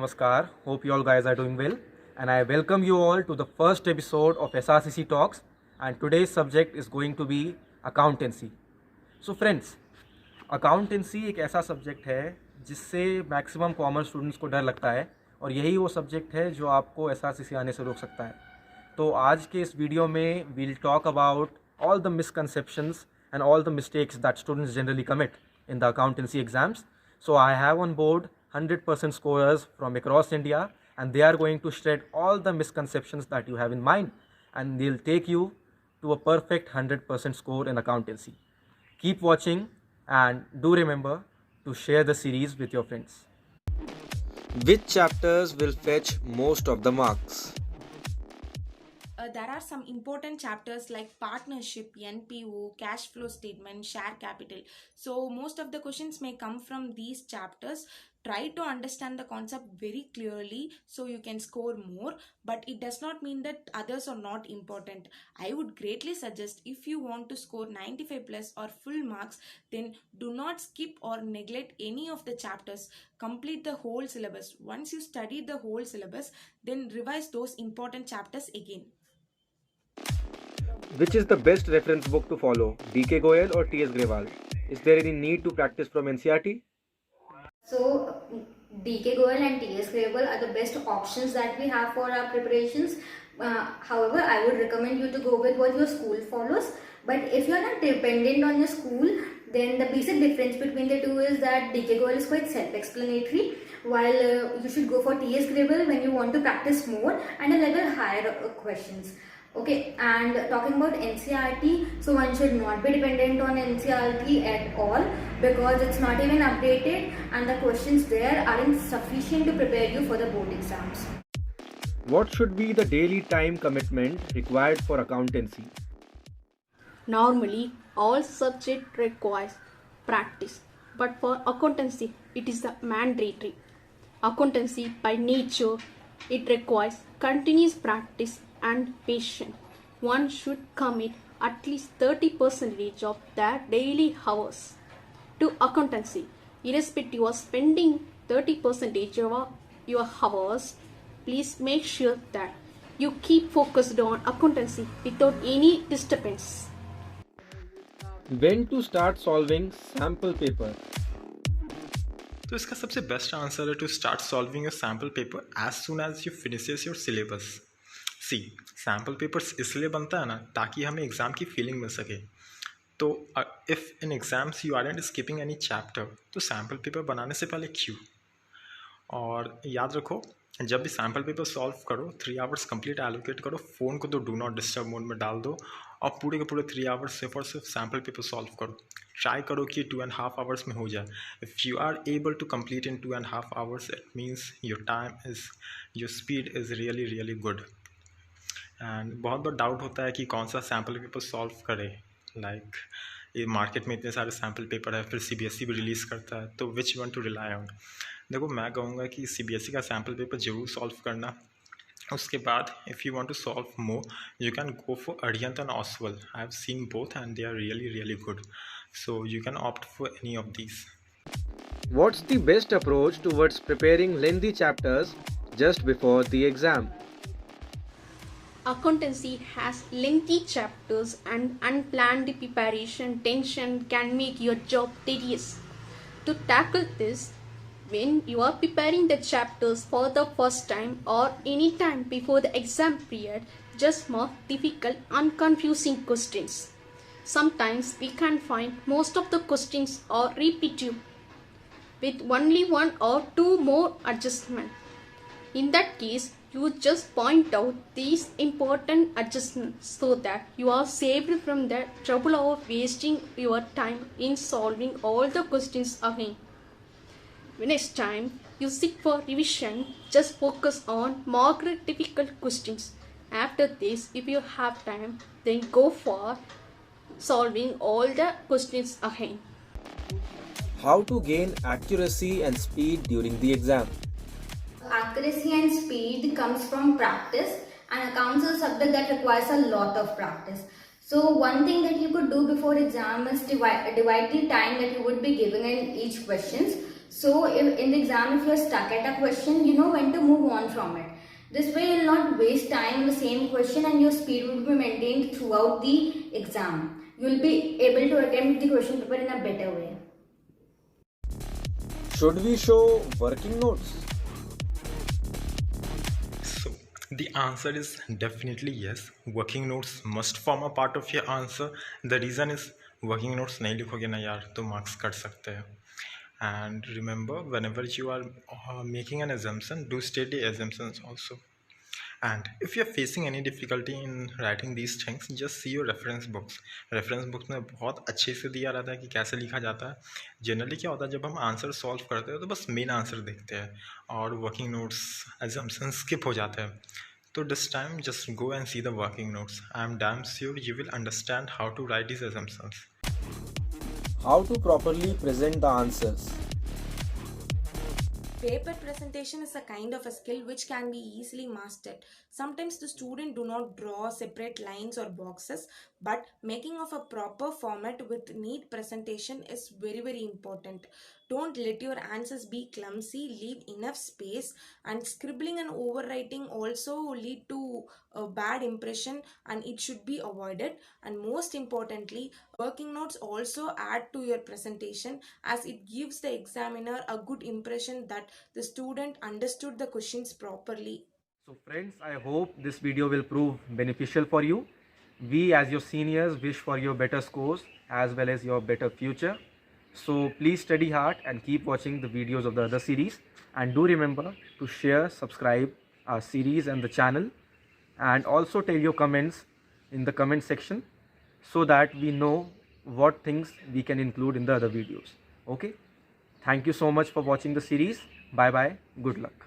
namaskar. Hope you all guys are doing well. And I welcome you all to the first episode of SRCC Talks. And today's subject is going to be accountancy. So friends, accountancy एक ऐसा subject है जिससे maximum commerce students को डर लगता है और यही वो सब्जेक्ट है जो आपको SRCC आने से रोक सकता है. तो आज के इस वीडियो में we'll talk about all the misconceptions and all the mistakes that students generally commit in the accountancy exams. So I have on board 100% scorers from across India, and they are going to shred all the misconceptions that you have in mind, and they'll take you to a perfect 100% score in accountancy. Keep watching and do remember to share the series with your friends. Which chapters will fetch most of the marks? There are some important chapters like partnership, NPO, cash flow statement, share capital. So most of the questions may come from these chapters. Try to understand the concept very clearly so you can score more, but it does not mean that others are not important. I would greatly suggest, if you want to score 95 plus or full marks, then do not skip or neglect any of the chapters. Complete the whole syllabus. Once you study the whole syllabus, then revise those important chapters again. Which is the best reference book to follow, DK Goyal or TS Grewal? Is there any need to practice from NCERT? So DK Goyal and TS Grewal are the best options that we have for our preparations. However, I would recommend you to go with what your school follows. But if you are not dependent on your school, then the basic difference between the two is that DK Goyal is quite self-explanatory, while you should go for TS Grewal when you want to practice more and a level higher questions. Okay, and talking about NCERT, so one should not be dependent on NCERT at all because it's not even updated and the questions there aren't sufficient to prepare you for the board exams. What should be the daily time commitment required for accountancy? Normally, all subject requires practice, but for accountancy, it is the mandatory. Accountancy by nature, it requires continuous practice and patience. One should commit at least 30% of their daily hours to accountancy, irrespective of spending 30% of your hours. Please make sure that you keep focused on accountancy without any disturbance. When to start solving sample paper? तो इसका सबसे best answer है to start solving your sample paper as soon as you finishes your syllabus. See sample papers इसलिए बनता है ना ताकि हमें एग्ज़ाम की फीलिंग मिल सके. तो if in exams you are and skipping any chapter, तो सैम्पल पेपर बनाने से पहले क्यों. और याद रखो, जब भी सैम्पल पेपर सॉल्व करो 3 आवर्स कंप्लीट एलोकेट करो, फ़ोन को तो डू नॉट डिस्टर्ब मोड में डाल दो और पूरे के पूरे 3 आवर्स सिर्फ और सिर्फ सैम्पल पेपर सॉल्व करो. ट्राई करो कि 2.5 आवर्स में हो जाए. If you are able to complete in 2.5 hours, it means your time is, your speed is really really good. And बहुत बहुत डाउट होता है कि कौन सा सैम्पल पेपर सॉल्व करे. लाइक ये मार्केट में इतने सारे सैम्पल पेपर है, फिर CBSE भी रिलीज़ करता है, तो which one two rely on. देखो, मैं कहूँगा कि CBSE का सैम्पल पेपर ज़रूर सॉल्व करना. उसके बाद if you want to solve more, you can go for Arihant and Oswal. I have seen both and they are really really good. So you can opt for any of these. What's the best approach towards preparing lengthy chapters just before the exam? Accountancy has lengthy chapters and unplanned preparation tension can make your job tedious. To tackle this, when you are preparing the chapters for the first time or any time before the exam period, just mark difficult and confusing questions. Sometimes we can find most of the questions are repetitive with only 1 or 2 more adjustments. In that case, you just point out these important adjustments so that you are saved from the trouble of wasting your time in solving all the questions again. Next time you seek for revision, just focus on marked difficult questions. After this, if you have time, then go for solving all the questions again. How to gain accuracy and speed during the exam? Accuracy and speed comes from practice, and accounts is a subject that requires a lot of practice. So one thing that you could do before exam is divide the time that you would be giving in each questions. So if in the exam, if you're stuck at a question, you know when to move on from it. This way you'll not waste time on the same question and your speed will be maintained throughout the exam. You'll be able to attempt the question paper in a better way. Should we show working notes? So, the answer is definitely yes. Working notes must form a part of your answer. The reason is working notes नहीं लिखोगे ना यार तो marks cut सकते हैं. And remember, whenever you are making an assumption, do state the assumptions also. And if you are facing any difficulty in writing these things, just see your reference books. Reference books में बहुत अच्छे से दिया रहता है कि कैसे लिखा जाता है. जनरली क्या होता है, जब हम आंसर सॉल्व करते हैं तो बस मेन आंसर देखते हैं और वर्किंग नोट्स एजम्पशन स्किप हो जाते हैं. तो this time just go and see the working notes. I am damn sure you will understand how to write these assumptions. How to properly present the answers? Paper presentation is a kind of a skill which can be easily mastered. Sometimes the student do not draw separate lines or boxes, but making of a proper format with neat presentation is very important. Don't let your answers be clumsy, leave enough space, and scribbling and overwriting also lead to a bad impression and it should be avoided. And most importantly, working notes also add to your presentation as it gives the examiner a good impression that the student understood the questions properly. So friends, I hope this video will prove beneficial for you. We as your seniors wish for your better scores as well as your better future. So please study hard and keep watching the videos of the other series. And do remember to share, subscribe our series and the channel. And also tell your comments in the comment section so that we know what things we can include in the other videos. Okay? Thank you so much for watching the series. Bye bye. Good luck.